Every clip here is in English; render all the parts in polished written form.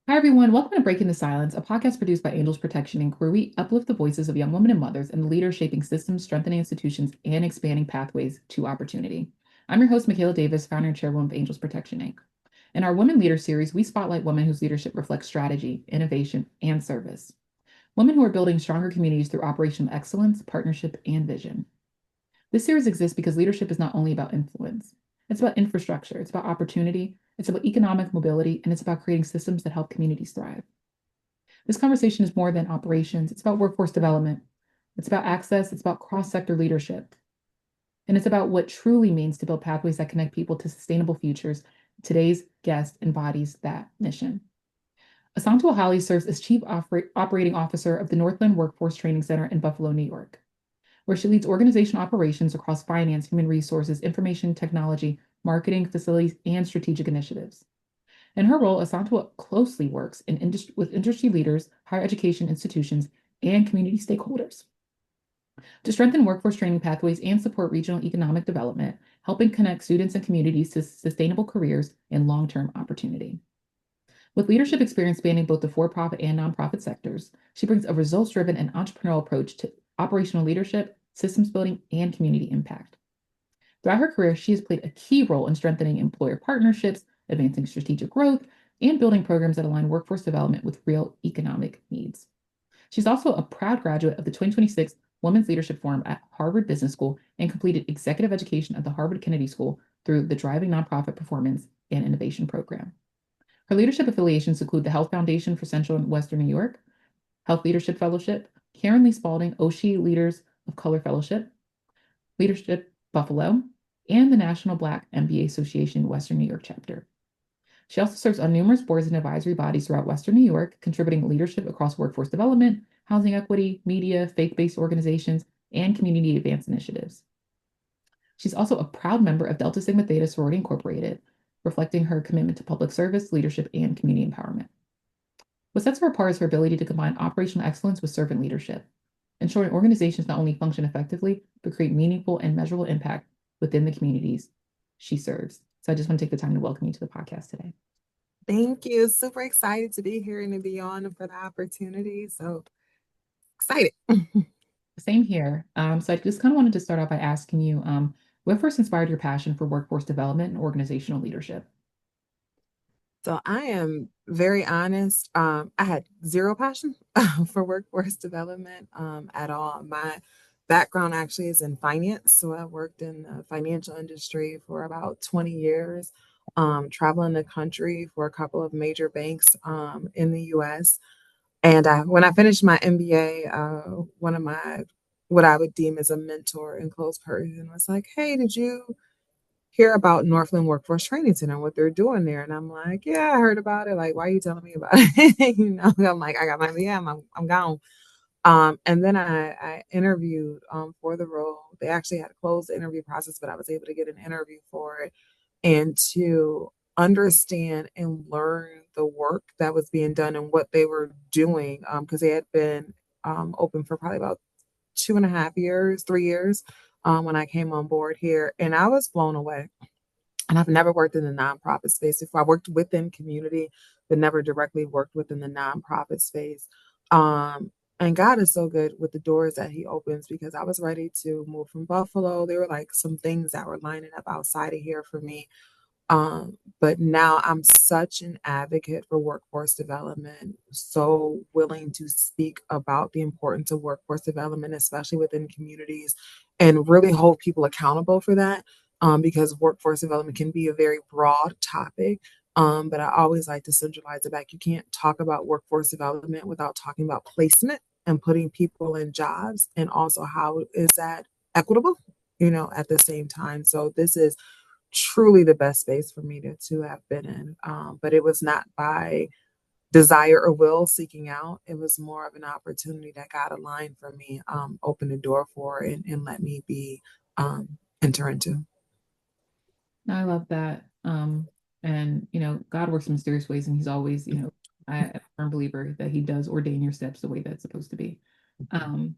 Hi, everyone. Welcome to Breaking the Silence, a podcast produced by Angels Protection Inc., where we uplift the voices of young women and mothers and the leaders shaping systems, strengthening institutions, and expanding pathways to opportunity. I'm your host, Makaila Davis, founder and chairwoman of Angels Protection Inc. In our Women Leader series, we spotlight women whose leadership reflects strategy, innovation, and service. Women who are building stronger communities through operational excellence, partnership, and vision. This series exists because leadership is not only about influence, it's about infrastructure, it's about opportunity, it's about economic mobility, and it's about creating systems that help communities thrive. This conversation is more than operations, it's about workforce development, it's about access, it's about cross sector leadership, and it's about what truly means to build pathways that connect people to sustainable futures. Today's guest embodies that mission. Asantewa Holley serves as Chief Operating Officer of the Northland Workforce Training Center in Buffalo, New York, where she leads organizational operations across finance, human resources, information technology, marketing, facilities, and strategic initiatives. In her role, Asantewa closely works with industry leaders, higher education institutions, and community stakeholders to strengthen workforce training pathways and support regional economic development, helping connect students and communities to sustainable careers and long-term opportunity. With leadership experience spanning both the for-profit and nonprofit sectors, she brings a results-driven and entrepreneurial approach to operational leadership, systems building, and community impact. Throughout her career, she has played a key role in strengthening employer partnerships, advancing strategic growth, and building programs that align workforce development with real economic needs. She's also a proud graduate of the 2026 Women's Leadership Forum at Harvard Business School and completed executive education at the Harvard Kennedy School through the Driving Nonprofit Performance and Innovation Program. Her leadership affiliations include the Health Foundation for Central and Western New York, Health Leadership Fellowship, Karen Lee Spalding Oshie Leaders of Color Fellowship, Leadership Buffalo, and the National Black MBA Association Western New York chapter. She also serves on numerous boards and advisory bodies throughout Western New York, contributing leadership across workforce development, housing equity, media, faith-based organizations, and community advance initiatives. She's also a proud member of Delta Sigma Theta Sorority Incorporated, reflecting her commitment to public service, leadership, and community empowerment. What sets her apart is her ability to combine operational excellence with servant leadership, ensuring organizations not only function effectively, but create meaningful and measurable impact within the communities she serves. So I just want to take the time to welcome you to the podcast today. Thank you. Super excited to be here and to be on and for the opportunity. So excited. Same here. So I just kind of wanted to start out by asking you, what first inspired your passion for workforce development and organizational leadership? So I am very honest. I had zero passion for workforce development at all. My background actually is in finance. So I worked in the financial industry for about 20 years, traveling the country for a couple of major banks in the US. And when I finished my MBA, one of my what I would deem as a mentor and close person was like, "Hey, did you hear about Northland Workforce Training Center and what they're doing there?" And I'm like, "Yeah, I heard about it. Like, why are you telling me about it?" I'm like, "I got my MBA. I'm gone." And then I interviewed for the role. They actually had to close the interview process, but I was able to get an interview for it and to understand and learn the work that was being done and what they were doing because they had been open for probably about 2.5 years, 3 years when I came on board here. And I was blown away. And I've never worked in the nonprofit space before. I worked within community, but never directly worked within the nonprofit space. And God is so good with the doors that He opens because I was ready to move from Buffalo. There were like some things that were lining up outside of here for me. But now I'm such an advocate for workforce development, so willing to speak about the importance of workforce development, especially within communities, and really hold people accountable for that. Because workforce development can be a very broad topic. But I always like to centralize it back. You can't talk about workforce development without talking about placement and putting people in jobs, and also how is that equitable, at the same time. So this is truly the best space for me to have been in. But it was not by desire or will seeking out. It was more of an opportunity that God aligned for me, opened the door for, and let me be enter into. I love that. And God works in mysterious ways, and He's always, I'm a firm believer that He does ordain your steps the way that's supposed to be. Um,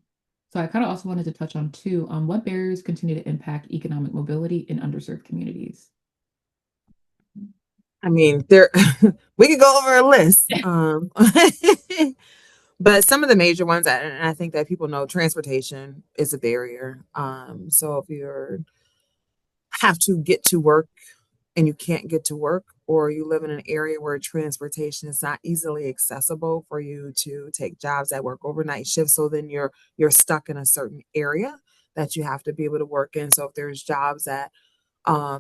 so I kind of also wanted to touch on too, what barriers continue to impact economic mobility in underserved communities. I mean, there we could go over a list. But some of the major ones, and I think that people know, transportation is a barrier. So if you have to get to work and you can't get to work, or you live in an area where transportation is not easily accessible for you to take jobs that work overnight shifts, so then you're stuck in a certain area that you have to be able to work in. So if there's jobs that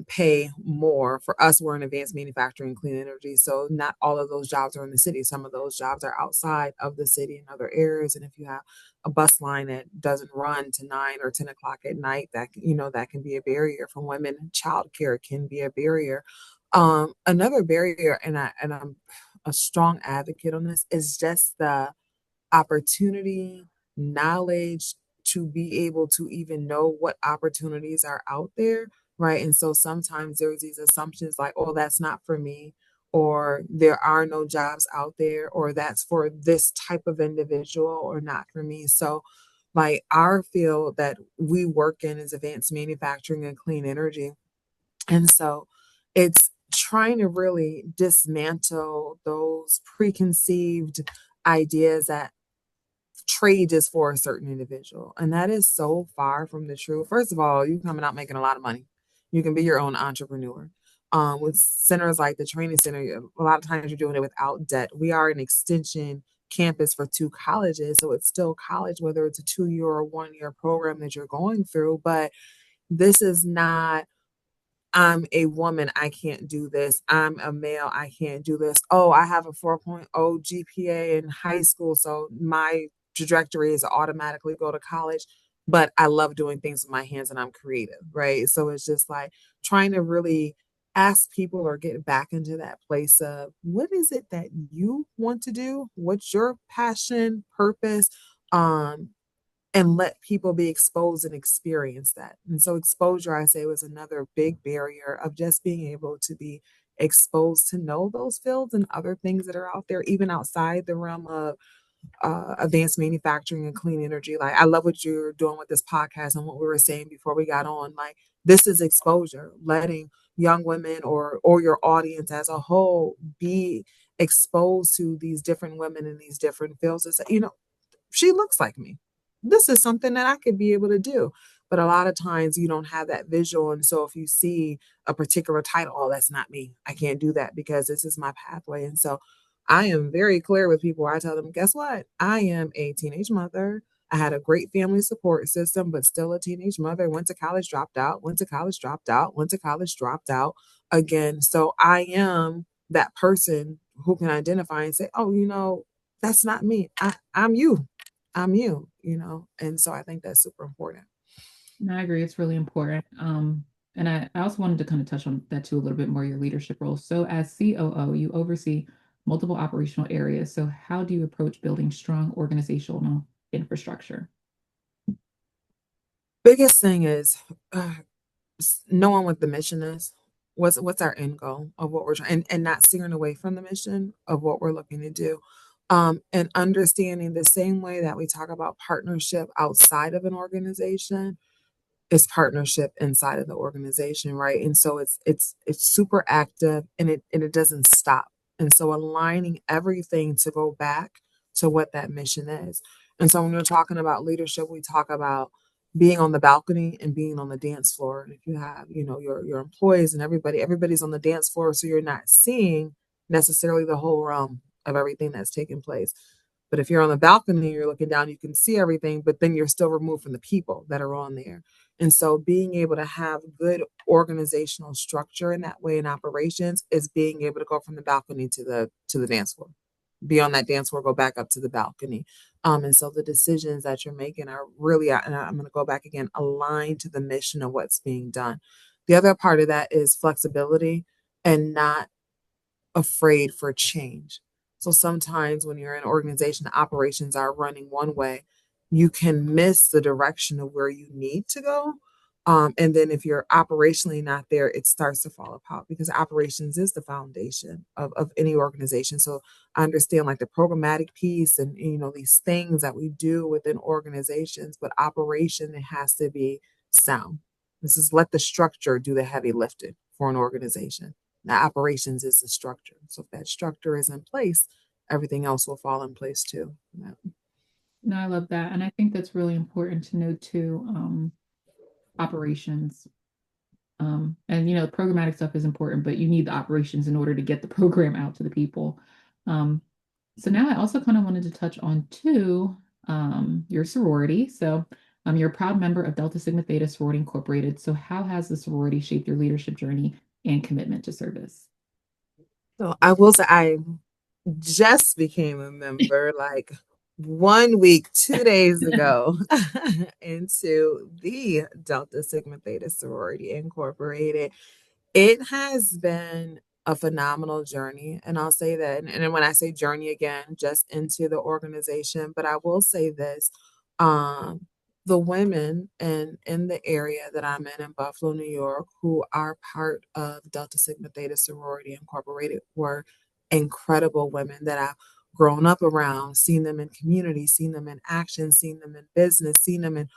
pay more. For us, we're in advanced manufacturing and clean energy. So not all of those jobs are in the city. Some of those jobs are outside of the city in other areas. And if you have a bus line that doesn't run to 9 or 10 o'clock at night, that can be a barrier for women. Childcare can be a barrier. Another barrier, and I'm a strong advocate on this, is just the opportunity, knowledge to be able to even know what opportunities are out there, right? And so sometimes there's these assumptions like, oh, that's not for me, or there are no jobs out there, or that's for this type of individual or not for me. So, like our field that we work in is advanced manufacturing and clean energy. And so it's trying to really dismantle those preconceived ideas that trade is for a certain individual. And that is so far from the truth. First of all, you coming out making a lot of money. You can be your own entrepreneur. With centers like the training center, a lot of times you're doing it without debt. We are an extension campus for two colleges. So it's still college, whether it's a 2 year or 1 year program that you're going through. But this is not, I'm a woman, I can't do this. I'm a male, I can't do this. Oh, I have a 4.0 GPA in high school, so my trajectory is to automatically go to college. But I love doing things with my hands and I'm creative, right? So it's just like trying to really ask people or get back into that place of what is it that you want to do? What's your passion, purpose? Um, and let people be exposed and experience that. And so exposure, I say, was another big barrier of just being able to be exposed to know those fields and other things that are out there, even outside the realm of advanced manufacturing and clean energy. Like I love what you're doing with this podcast and what we were saying before we got on. Like this is exposure, letting young women or your audience as a whole be exposed to these different women in these different fields. And say, she looks like me. This is something that I could be able to do. But a lot of times you don't have that visual. And so if you see a particular title, oh, that's not me. I can't do that because this is my pathway. And so I am very clear with people. I tell them, guess what? I am a teenage mother. I had a great family support system, but still a teenage mother. Went to college, dropped out, went to college, dropped out, went to college, dropped out again. So I am that person who can identify and say, oh, that's not me. I'm you. I'm you. And so I think that's super important. And I agree, it's really important. And I also wanted to kind of touch on that too a little bit more, your leadership role. So as COO, you oversee multiple operational areas. So how do you approach building strong organizational infrastructure? Biggest thing is knowing what the mission is. What's our end goal of what we're trying, and not steering away from the mission of what we're looking to do. And understanding the same way that we talk about partnership outside of an organization is partnership inside of the organization, right? And so it's super active and it doesn't stop. And so aligning everything to go back to what that mission is. And so when we're talking about leadership, we talk about being on the balcony and being on the dance floor. And if you have, your employees and everybody's on the dance floor, so you're not seeing necessarily the whole realm of everything that's taking place. But if you're on the balcony, you're looking down, you can see everything, but then you're still removed from the people that are on there. And so being able to have good organizational structure in that way in operations is being able to go from the balcony to the dance floor. Be on that dance floor, go back up to the balcony. And so the decisions that you're making are really, and I'm going to go back again, aligned to the mission of what's being done. The other part of that is flexibility and not afraid for change. So sometimes when you're in an organization, the operations are running one way, you can miss the direction of where you need to go. And then if you're operationally not there, it starts to fall apart because operations is the foundation of any organization. So I understand like the programmatic piece and these things that we do within organizations, but operation, it has to be sound. This is let the structure do the heavy lifting for an organization. Now, operations is the structure. So if that structure is in place, everything else will fall in place too. Yeah. No, I love that. And I think that's really important to know too, operations. And you know, programmatic stuff is important, but you need the operations in order to get the program out to the people. Um, so now I also kind of wanted to touch on too, your sorority. So you're a proud member of Delta Sigma Theta Sorority Incorporated. So how has the sorority shaped your leadership journey and commitment to service? So I will say I just became a member like 1 week, 2 days ago into the Delta Sigma Theta Sorority Incorporated. It has been a phenomenal journey. And I'll say that, and when I say journey again, just into the organization, but I will say this, um, the women in the area that I'm in Buffalo, New York, who are part of Delta Sigma Theta Sorority Incorporated were incredible women that I've grown up around, seen them in community, seen them in action, seen them in business, seen them in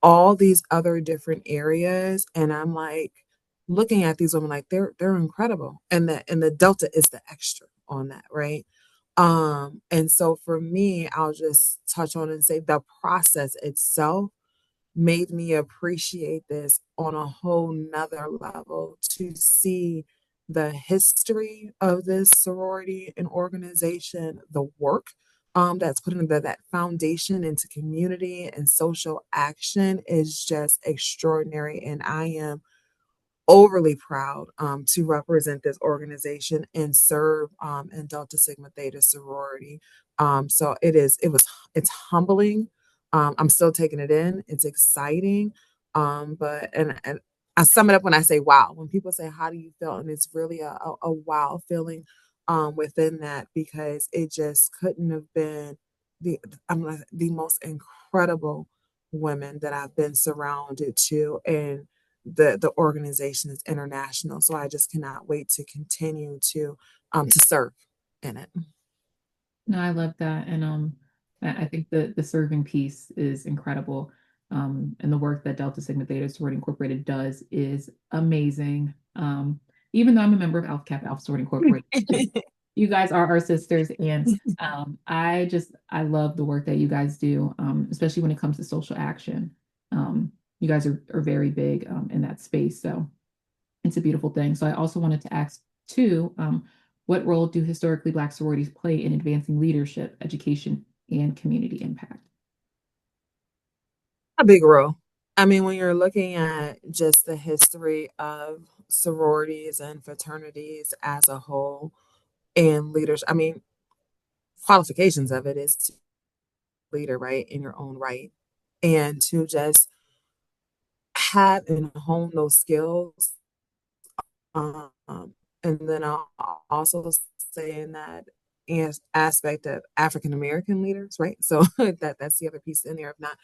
all these other different areas. And I'm like, looking at these women like they're incredible, and the delta is the extra on that, right? And so for me, I'll just touch on and say the process itself made me appreciate this on a whole nother level, to see the history of this sorority and organization, the work that's put into that foundation into community and social action is just extraordinary. And I am overly proud to represent this organization and serve in Delta Sigma Theta sorority. So it's humbling. I'm still taking it in. It's exciting. And I sum it up when I say wow. When people say, how do you feel? And it's really a wow feeling within that, because it just couldn't have been the, the most incredible women that I've been surrounded to. And the organization is international. So I just cannot wait to continue to serve in it. No, I love that. And I think the serving piece is incredible. And the work that Delta Sigma Theta Sorority Incorporated does is amazing. Even though I'm a member of Alpha Kappa Alpha Sorority Incorporated, you guys are our sisters. And I love the work that you guys do, especially when it comes to social action. You guys are very big in that space. So it's a beautiful thing. So I also wanted to ask too, what role do historically Black sororities play in advancing leadership, education, and community impact? A big role. I mean, when you're looking at just the history of sororities and fraternities as a whole and leaders, I mean, qualifications of it is to leader, right, in your own right. And to just have and hone those skills. Um, and then I'll also say in that aspect of African American leaders, right? So that's the other piece in there of not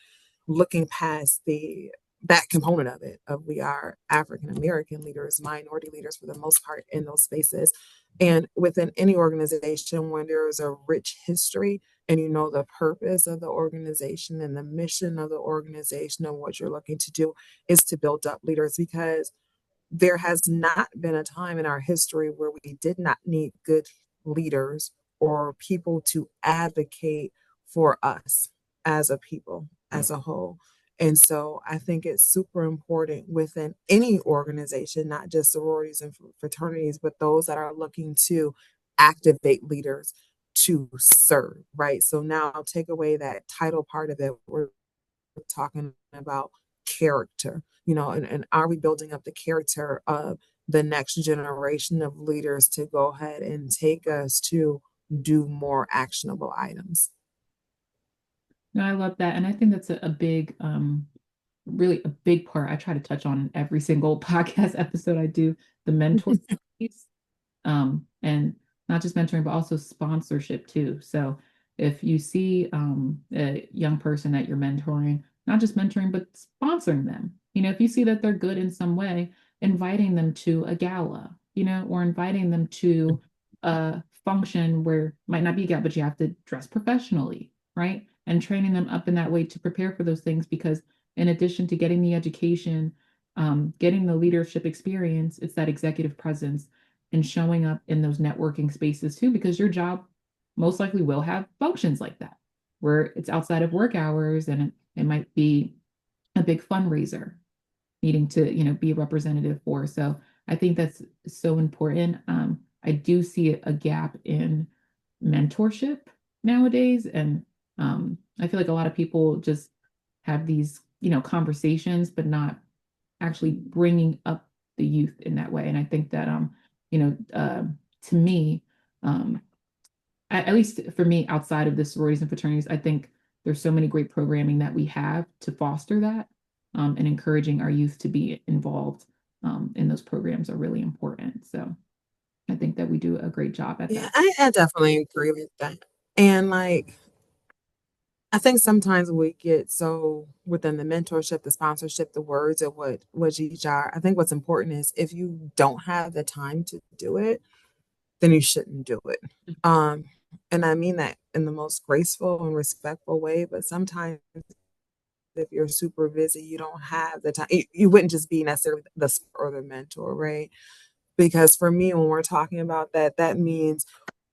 looking past the that component of it, of we are African American leaders, minority leaders for the most part in those spaces. And within any organization, when there is a rich history and you know the purpose of the organization and the mission of the organization and what you're looking to do is to build up leaders, because there has not been a time in our history where we did not need good leaders or people to advocate for us as a people, as a whole. And so I think it's super important within any organization, not just sororities and fraternities, but those that are looking to activate leaders to serve, right? So now I'll take away that title part of it. We're talking about character, and are we building up the character of the next generation of leaders to go ahead and take us to do more actionable items? No, I love that. And I think that's a big, really a big part I try to touch on in every single podcast episode I do, the mentor piece. And not just mentoring, but also sponsorship too. So if you see a young person that you're mentoring, not just mentoring, but sponsoring them, if you see that they're good in some way, inviting them to a gala, or inviting them to a function where it might not be a gala, but you have to dress professionally, right? And training them up in that way to prepare for those things, because in addition to getting the education, getting the leadership experience, it's that executive presence and showing up in those networking spaces too, because your job most likely will have functions like that where it's outside of work hours and it might be a big fundraiser needing to, be a representative for. So I think that's so important. I do see a gap in mentorship nowadays, and I feel like a lot of people just have these, conversations, but not actually bringing up the youth in that way. And I think that, you know, uh, to me, um, at least for me, outside of the sororities and fraternities, I think there's so many great programming that we have to foster that, and encouraging our youth to be involved in those programs are really important. So I think that we do a great job at Yeah, that. I definitely agree with that. And I think sometimes we get so within the mentorship, the sponsorship, the words of what each are. I think what's important is if you don't have the time to do it, then you shouldn't do it. Um, and I mean that in the most graceful and respectful way, but sometimes if you're super busy, you don't have the time. You wouldn't just be necessarily or the mentor, right? Because for me, when we're talking about that, that means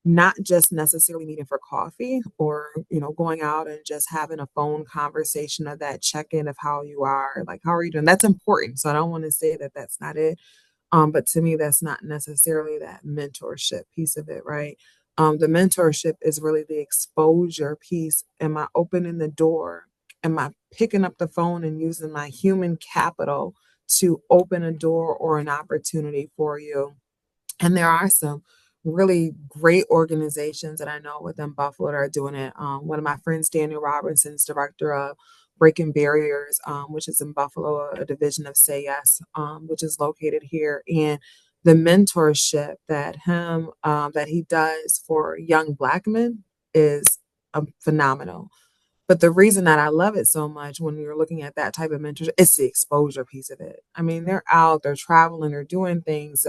not just necessarily meeting for coffee or, going out and just having a phone conversation of that check-in of how you are, like, how are you doing? That's important. So I don't want to say that that's not it. But to me, that's not necessarily that mentorship piece of it, right? The mentorship is really the exposure piece. Am I opening the door? Am I picking up the phone and using my human capital to open a door or an opportunity for you? And there are some really great organizations that I know within Buffalo that are doing it. One of my friends, Daniel Robinson's director of Breaking Barriers, which is in Buffalo, a division of Say Yes, which is located here. And the mentorship that he does for young Black men is phenomenal. But the reason that I love it so much when you're looking at that type of mentorship, it's the exposure piece of it. I mean, they're out, they're traveling, they're doing things,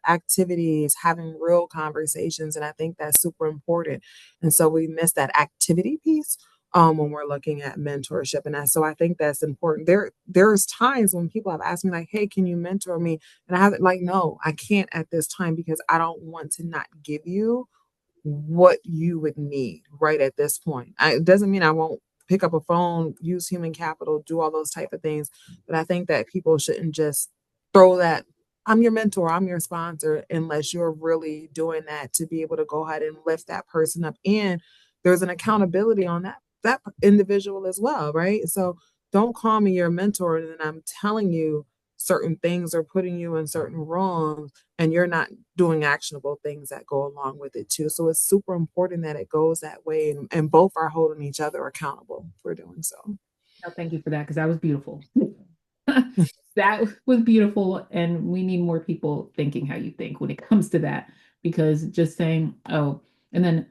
activities, having real conversations, and I think that's super important. And so we miss that activity piece when we're looking at mentorship, and so I think that's important. There's times when people have asked me like, "Hey, can you mentor me?" And I have like, "No, I can't at this time because I don't want to not give you what you would need right at this point." It doesn't mean I won't pick up a phone, use human capital, do all those type of things. But I think that people shouldn't just throw that, I'm your mentor, I'm your sponsor, unless you're really doing that to be able to go ahead and lift that person up. And there's an accountability on that individual as well, right? So don't call me your mentor and then I'm telling you certain things or putting you in certain rooms and you're not doing actionable things that go along with it too. So it's super important that it goes that way and both are holding each other accountable for doing so. No, thank you for that because that was beautiful. That was beautiful, and we need more people thinking how you think when it comes to that. Because just saying, oh, and then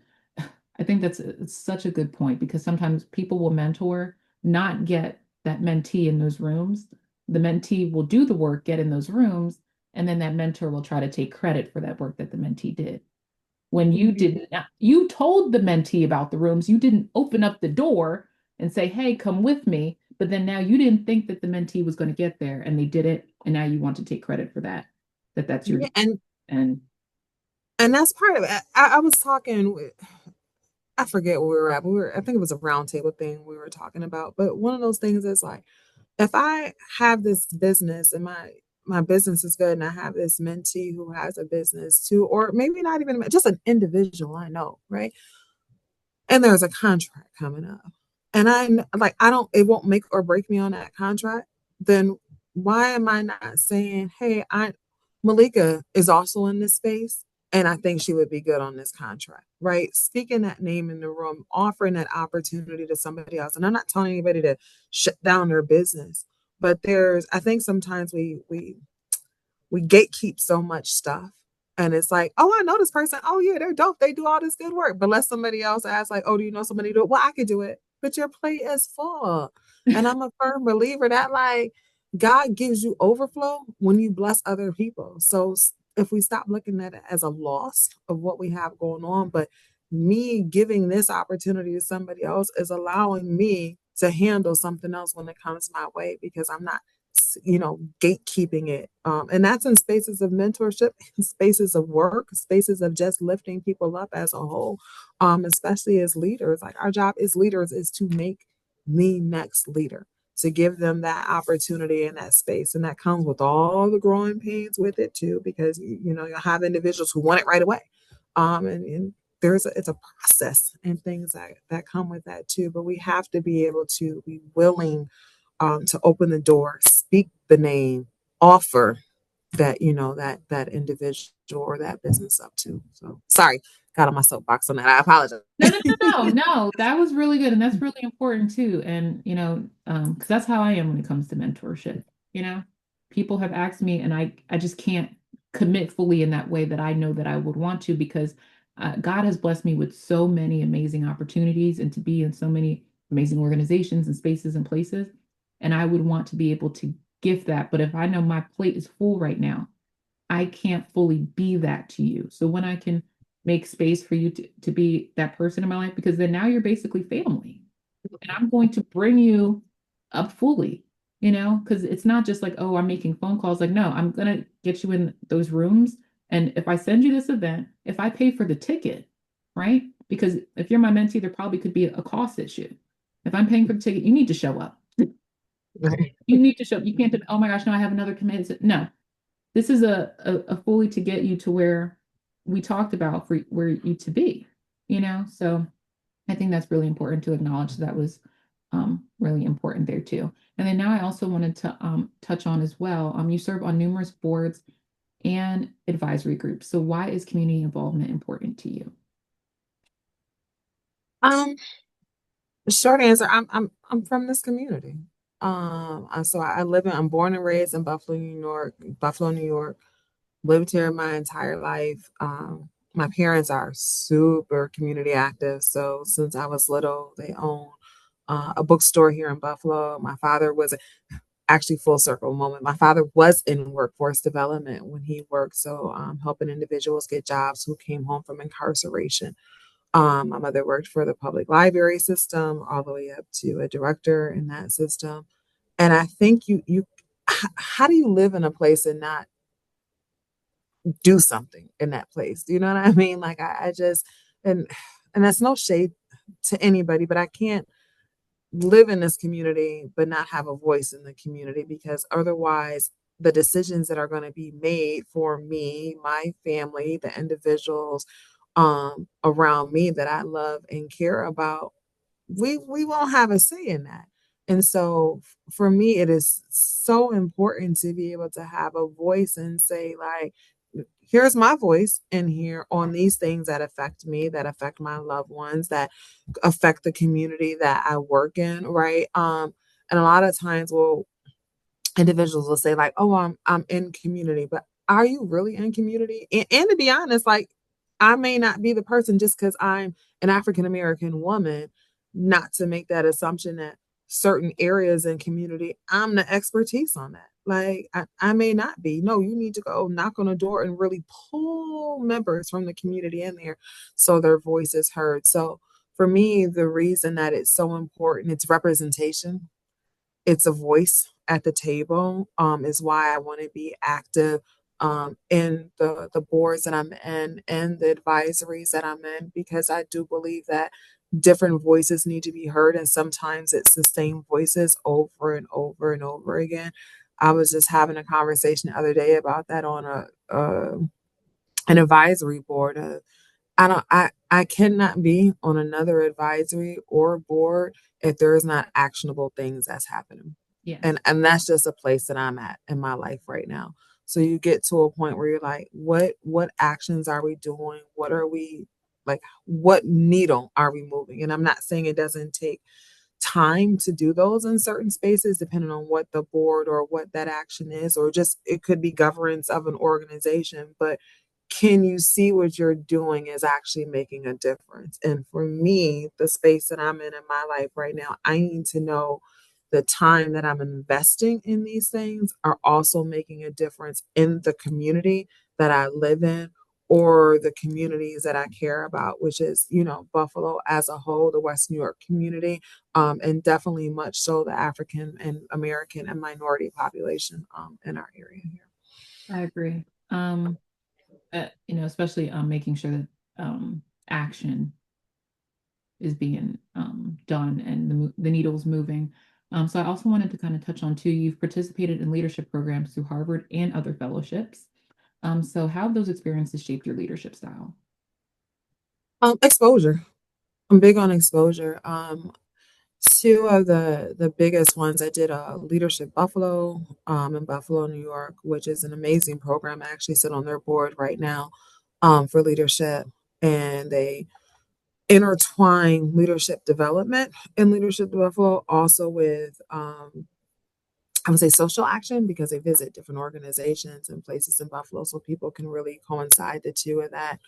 I think it's such a good point because sometimes people will mentor, not get that mentee in those rooms. The mentee will do the work, get in those rooms, and then that mentor will try to take credit for that work that the mentee did. When you did not, you told the mentee about the rooms, you didn't open up the door and say, hey, come with me. But then now you didn't think that the mentee was going to get there and they did it. And now you want to take credit for that, that's your, Yeah, and and and that's part of it. I was talking with, I forget where we were at, but I think it was a roundtable thing we were talking about. But one of those things is like, if I have this business and my business is good and I have this mentee who has a business too, or maybe not even just an individual I know, right? And there's a contract coming up. And I don't, it won't make or break me on that contract, then why am I not saying, hey, Malika is also in this space and I think she would be good on this contract, right? Speaking that name in the room, offering that opportunity to somebody else. And I'm not telling anybody to shut down their business, but I think sometimes we gatekeep so much stuff. And it's like, oh, I know this person. Oh, yeah, they're dope. They do all this good work. But let somebody else ask, like, oh, do you know somebody do it? Well, I could do it. But your plate is full. And I'm a firm believer that, like, God gives you overflow when you bless other people. So if we stop looking at it as a loss of what we have going on, but me giving this opportunity to somebody else is allowing me to handle something else when it comes my way because I'm not gatekeeping it. And that's in spaces of mentorship, spaces of work, spaces of just lifting people up as a whole, especially as leaders. Like our job as leaders is to make the next leader, to give them that opportunity in that space. And that comes with all the growing pains with it too, because you'll have individuals who want it right away. And it's a process and things that come with that too. But we have to be able to be willing to open the door, speak the name, offer that individual or that business up to. So sorry, got on my soapbox on that. I apologize. No, that was really good. And that's really important too. And, because that's how I am when it comes to mentorship. You know, people have asked me, and I just can't commit fully in that way that I know that I would want to, because God has blessed me with so many amazing opportunities and to be in so many amazing organizations and spaces and places. And I would want to be able to give that. But if I know my plate is full right now, I can't fully be that to you. So when I can make space for you to be that person in my life, because then now you're basically family. And I'm going to bring you up fully, because it's not just like, oh, I'm making phone calls. Like, no, I'm going to get you in those rooms. And if I send you this event, if I pay for the ticket, right? Because if you're my mentee, there probably could be a cost issue. If I'm paying for the ticket, you need to show up. You need to show up. You can't, oh my gosh, no, I have another commitment. No, this is a fully to get you to where we talked about for where you to be. So I think that's really important to acknowledge. That was really important there too. And then now I also wanted to touch on as well. You serve on numerous boards and advisory groups. So why is community involvement important to you? Um, Short answer, I'm from this community. I'm born and raised in Buffalo, New York, New York. Lived here my entire life. My parents are super community active. So since I was little, they own a bookstore here in Buffalo. My father was actually full circle moment. My father was in workforce development when he worked. So helping individuals get jobs who came home from incarceration. My mother worked for the public library system all the way up to a director in that system. And I think how do you live in a place and not do something in that place? Do you know what I mean? Like I just and and that's no shade to anybody, but I can't live in this community but not have a voice in the community, because otherwise the decisions that are going to be made for me, my family, the individuals around me that I love and care about, we won't have a say in that. And so for me, it is so important to be able to have a voice and say, like, here's my voice in here on these things that affect me, that affect my loved ones, that affect the community that I work in, right? And a lot of times, well, individuals will say like, "Oh, I'm in community," but are you really in community? And to be honest, like I may not be the person just because I'm an African American woman, not to make that assumption that certain areas in community, I'm the expertise on that. Like I may not be. No, you need to go knock on a door and really pull members from the community in there so their voice is heard. So for me, the reason that it's so important, it's representation, it's a voice at the table, is why I want to be active in the boards that I'm in and the advisories that I'm in, because I do believe that different voices need to be heard, and sometimes it's the same voices over and over and over again. I was just having a conversation the other day about that on an advisory board. I cannot be on another advisory or board if there is not actionable things that's happening. Yes. And that's just a place that I'm at in my life right now. So you get to a point where you're like, what actions are we doing? What are we like, what needle are we moving? And I'm not saying it doesn't take time to do those in certain spaces, depending on what the board or what that action is, or just it could be governance of an organization. But can you see what you're doing is actually making a difference? And for me, the space that I'm in my life right now, I need to know the time that I'm investing in these things are also making a difference in the community that I live in, or the communities that I care about, which is, Buffalo as a whole, the West New York community, and definitely much so the African and American and minority population in our area here. I agree. Especially making sure that action is being done and the needle's moving. So I also wanted to kind of touch on too, you've participated in leadership programs through Harvard and other fellowships. So how have those experiences shaped your leadership style? Exposure. I'm big on exposure. Two of the biggest ones, I did Leadership Buffalo in Buffalo, New York, which is an amazing program. I actually sit on their board right now for leadership, and they intertwine leadership development and leadership Buffalo also with I would say social action, because they visit different organizations and places in Buffalo, so people can really coincide the two of that.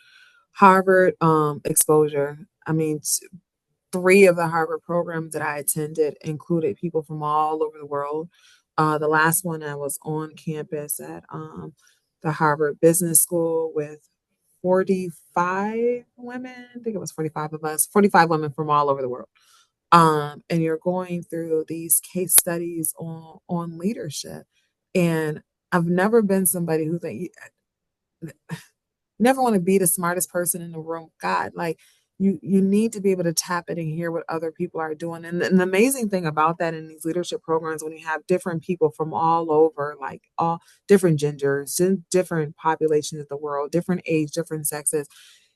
Harvard exposure. I mean, three of the Harvard programs that I attended included people from all over the world. The last one, I was on campus at the Harvard Business School with 45 women. I think it was 45 of us, 45 women from all over the world. And you're going through these case studies on leadership. And I've never been somebody who think never want to be the smartest person in the room. God, like you need to be able to tap it and hear what other people are doing. And the amazing thing about that in these leadership programs, when you have different people from all over, like all different genders, different populations of the world, different age, different sexes,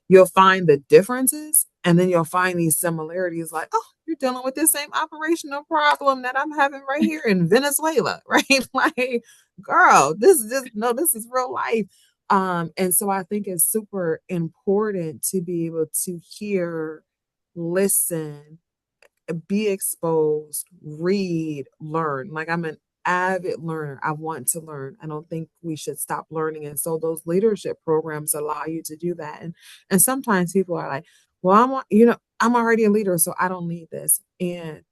you'll find the differences, and then you'll find these similarities, like, oh, you're dealing with this same operational problem that I'm having right here in Venezuela, right? Like, girl, this is just no, this is real life. And so I think it's super important to be able to hear, listen, be exposed, read, learn. Like, I'm an avid learner. I want to learn. I don't think we should stop learning. And so those leadership programs allow you to do that. And sometimes people are like, well, I'm already a leader, so I don't need this. And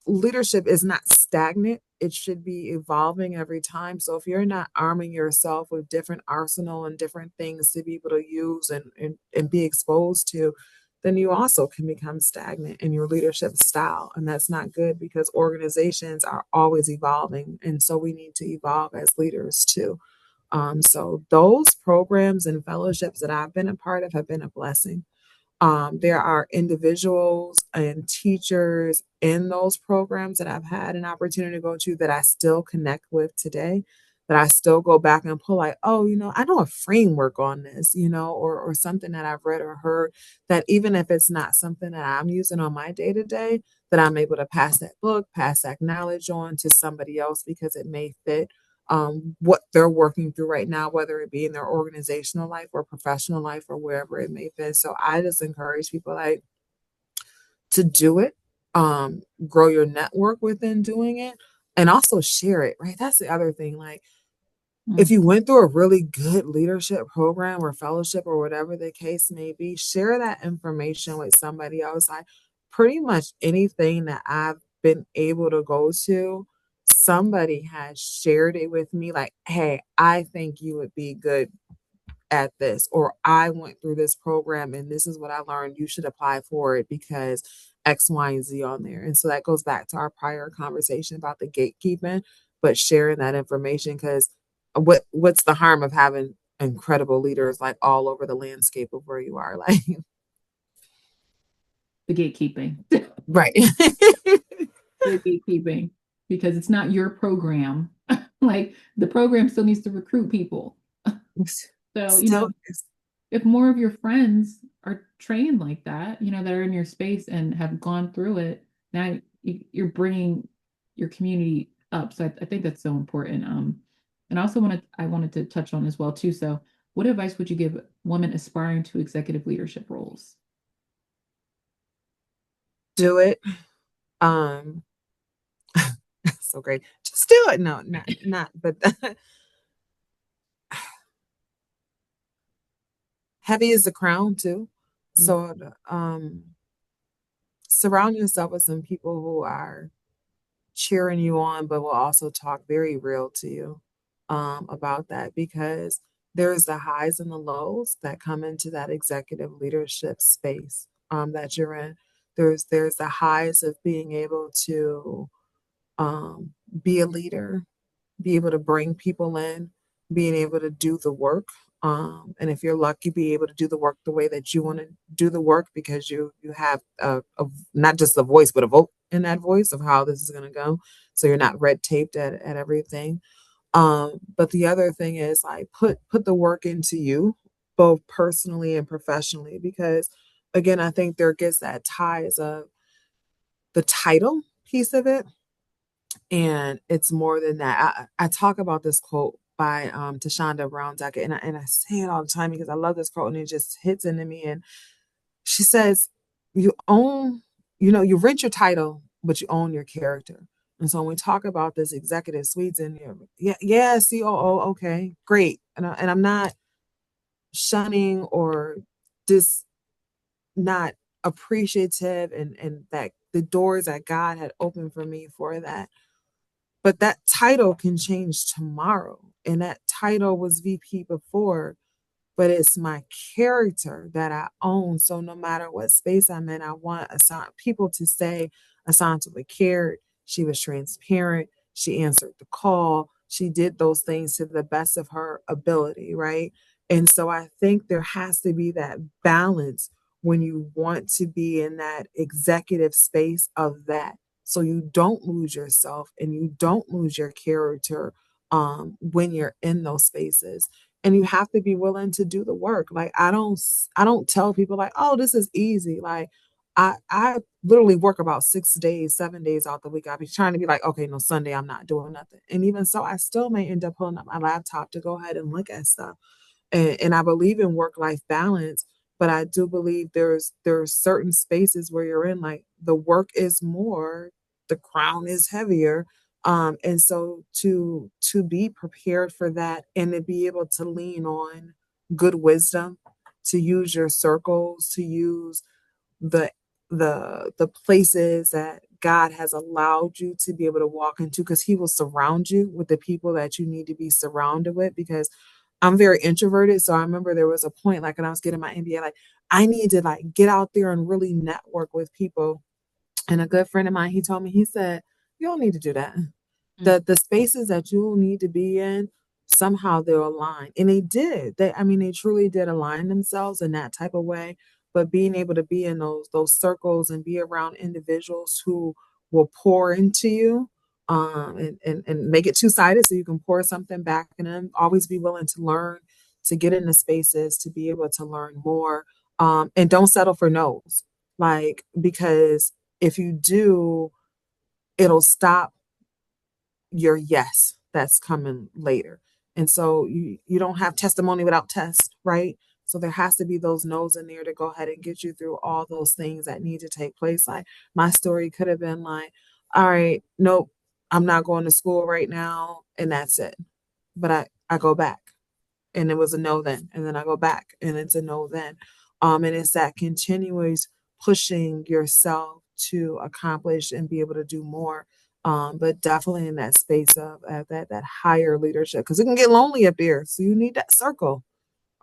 leadership is not stagnant. It should be evolving every time. So if you're not arming yourself with different arsenal and different things to be able to use and be exposed to, then you also can become stagnant in your leadership style. And that's not good, because organizations are always evolving. And so we need to evolve as leaders too. So those programs and fellowships that I've been a part of have been a blessing. There are individuals and teachers in those programs that I've had an opportunity to go to that I still connect with today, that I still go back and pull, like, oh, I know a framework on this, or something that I've read or heard, that even if it's not something that I'm using on my day to day, that I'm able to pass that book, pass that knowledge on to somebody else, because it may fit what they're working through right now, whether it be in their organizational life or professional life or wherever it may fit. So I just encourage people, like, to do it, grow your network within doing it, and also share it, right? That's the other thing. Like, if Mm. you went through a really good leadership program or fellowship or whatever the case may be, share that information with somebody else. Like, pretty much anything that I've been able to go to, somebody has shared it with me. Like, hey, I think you would be good at this, or I went through this program and this is what I learned. You should apply for it because X, Y, and Z on there. And so that goes back to our prior conversation about the gatekeeping, but sharing that information, because what's the harm of having incredible leaders like all over the landscape of where you are? Like, The gatekeeping. right. The gatekeeping, because it's not your program. Like the program still needs to recruit people. So, Still, if more of your friends are trained like that, that are in your space and have gone through it, now you're bringing your community up. So I think that's so important. And I wanted to touch on as well too. So, what advice would you give women aspiring to executive leadership roles? do it. Um, so great. Just do it. No, not, but heavy is the crown too. Mm. So, surround yourself with some people who are cheering you on, but will also talk very real to you about that, because there's the highs and the lows that come into that executive leadership space that you're in. There's the highs of being able to um, be a leader, be able to bring people in, being able to do the work. And if you're lucky, be able to do the work the way that you want to do the work because you have not just a voice, but a vote in that voice of how this is going to go. So you're not red taped at everything. But the other thing is like put the work into you, both personally and professionally, because again, I think there gets that ties of the title piece of it, and it's more than that. I talk about this quote by Tashonda Brown Duckett, and I say it all the time because I love this quote and it just hits into me. And she says, "You own, you rent your title, but you own your character." And so when we talk about this executive suites and yeah, COO, okay, great, and I'm not shunning or just not appreciative and that the doors that God had opened for me for that. But that title can change tomorrow. And that title was VP before, but it's my character that I own. So no matter what space I'm in, I want people to say Asantewa cared. She was transparent. She answered the call. She did those things to the best of her ability, right? And so I think there has to be that balance when you want to be in that executive space of that. So you don't lose yourself and you don't lose your character when you're in those spaces, and you have to be willing to do the work. Like I don't tell people like, oh, this is easy. Like I literally work about 6 days, 7 days out the week. I'll be trying to be like, okay, no, Sunday I'm not doing nothing. And even so, I still may end up pulling up my laptop to go ahead and look at stuff. And I believe in work-life balance, but I do believe there's certain spaces where you're in, like the work is more, the crown is heavier. And so to be prepared for that and to be able to lean on good wisdom, to use your circles, to use the the places that God has allowed you to be able to walk into, because he will surround you with the people that you need to be surrounded with. Because I'm very introverted. So I remember there was a point like when I was getting my MBA, like I need to like get out there and really network with people. And a good friend of mine, he told me, he said, you don't need to do that. Mm. The spaces that you need to be in, somehow they'll align. And they did. They truly did align themselves in that type of way. But being able to be in those circles and be around individuals who will pour into you, and make it two-sided so you can pour something back in them. Always be willing to learn, to get into spaces, to be able to learn more. And don't settle for no's. Like, because if you do, it'll stop your yes that's coming later. And so you don't have testimony without test, right? So there has to be those no's in there to go ahead and get you through all those things that need to take place. Like my story could have been like, all right, nope, I'm not going to school right now, and that's it. But I go back, and it was a no then, and then I go back and it's a no then. And it's that continuous pushing yourself to accomplish and be able to do more. But definitely in that space of that higher leadership, because it can get lonely up there, so you need that circle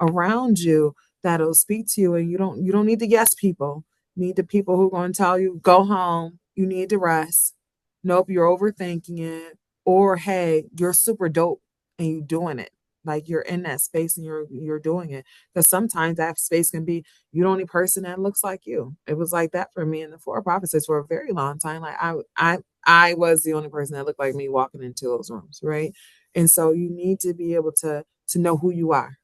around you that'll speak to you, and you don't need the yes people. You need the people who are going to tell you go home, you need to rest, nope, you're overthinking it, or hey, you're super dope and you're doing it. Like you're in that space and you're doing it. Because sometimes that space can be you the only person that looks like you. It was like that for me in the for profits for a very long time. Like I was the only person that looked like me walking into those rooms, right? And so you need to be able to know who you are,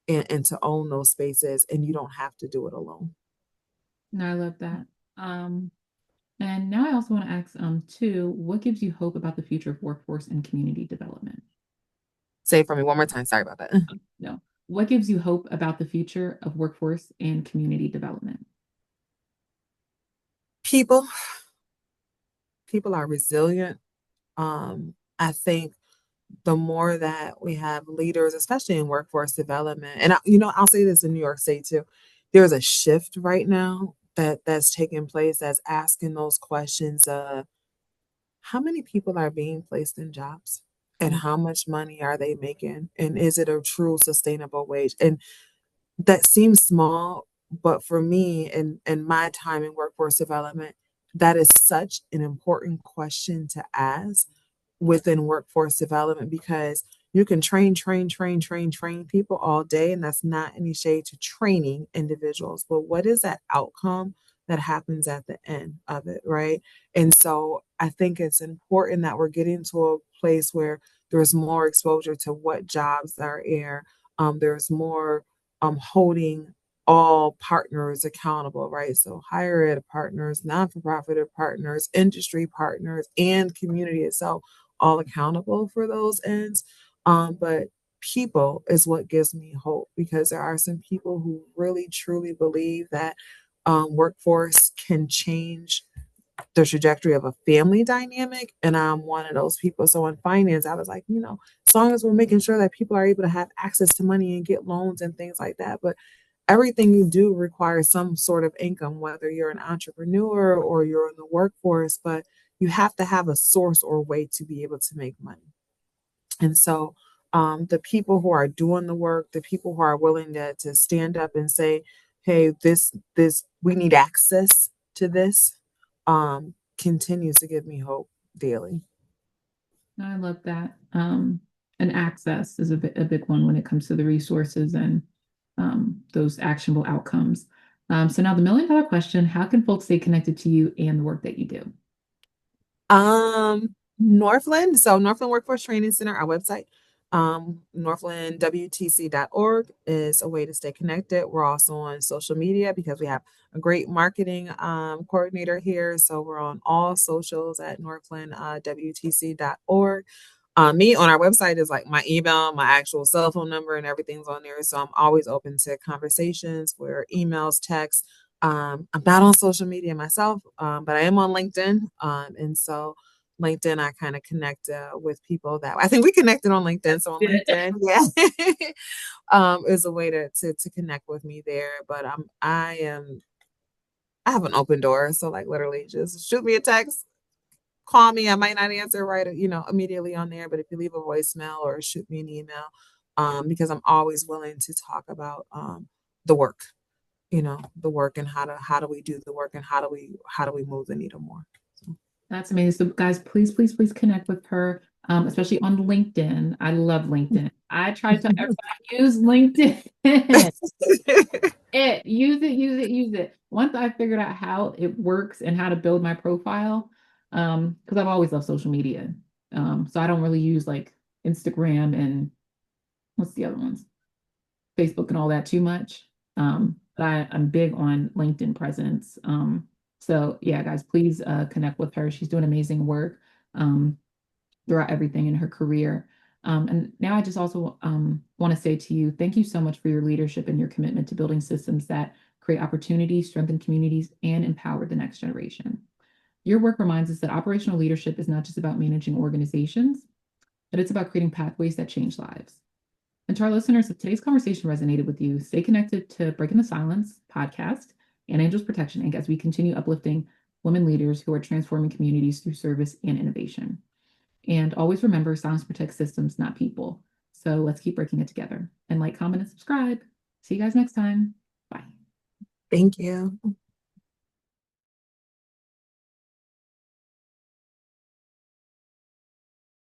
and to own those spaces, and you don't have to do it alone. No, I love that. Um, and now I also want to ask, too, what gives you hope about the future of workforce and community development? Say it for me one more time. Sorry about that. No. What gives you hope about the future of workforce and community development? People, people are resilient. I think the more that we have leaders, especially in workforce development, and I'll say this in New York State too, there's a shift right now that's taking place that's asking those questions. How many people are being placed in jobs? and how much money are they making, and is it a true sustainable wage? And that seems small, but for me and my time in workforce development, that is such an important question to ask within workforce development, because you can train people all day, and that's not any shade to training individuals. But what is that outcome that happens at the end of it, right? And so I think it's important that we're getting to a place where there's more exposure to what jobs are there. There's more holding all partners accountable, right? So higher ed partners, non-for-profit partners, industry partners, and community itself all accountable for those ends. But people is what gives me hope, because there are some people who really truly believe that workforce can change the trajectory of a family dynamic. And I'm one of those people. So in finance, I was like, as long as we're making sure that people are able to have access to money and get loans and things like that. But everything you do requires some sort of income, whether you're an entrepreneur or you're in the workforce, but you have to have a source or way to be able to make money. And so the people who are doing the work, the people who are willing to stand up and say, hey, we need access to this, continues to give me hope daily. I love that. And access is a big one when it comes to the resources and those actionable outcomes. So now the million-dollar question, how can folks stay connected to you and the work that you do? Northland. So Northland Workforce Training Center, our website, northlandwtc.org is a way to stay connected. We're also on social media because we have a great marketing coordinator here. So we're on all socials at northlandwtc.org. Me on our website is like my email, my actual cell phone number, and everything's on there. So I'm always open to conversations, where emails, texts. I'm not on social media myself, but I am on LinkedIn. And so LinkedIn, I kind of connect with people that I think we connected on LinkedIn. So on LinkedIn, yeah, is a way to connect with me there. But I have an open door. So like literally just shoot me a text, call me. I might not answer right, immediately on there, but if you leave a voicemail or shoot me an email, because I'm always willing to talk about the work, the work, and how do we do the work, and how do we move the needle more. So. That's amazing. So guys, please, please, please connect with her, especially on LinkedIn. I love LinkedIn. I try to tell everybody use LinkedIn. Use it. Once I figured out how it works and how to build my profile, because I've always loved social media. So I don't really use like Instagram and what's the other ones? Facebook and all that too much. But I'm big on LinkedIn presence. So yeah, guys, please connect with her. She's doing amazing work throughout everything in her career. And now I just also want to say to you, thank you so much for your leadership and your commitment to building systems that create opportunities, strengthen communities, and empower the next generation. Your work reminds us that operational leadership is not just about managing organizations, but it's about creating pathways that change lives. And to our listeners, if today's conversation resonated with you, stay connected to Breaking the Silence podcast and Angels Protection Inc. as we continue uplifting women leaders who are transforming communities through service and innovation. And always remember, silence protects systems, not people. So let's keep breaking it together. And like, comment, and subscribe. See you guys next time. Bye. Thank you.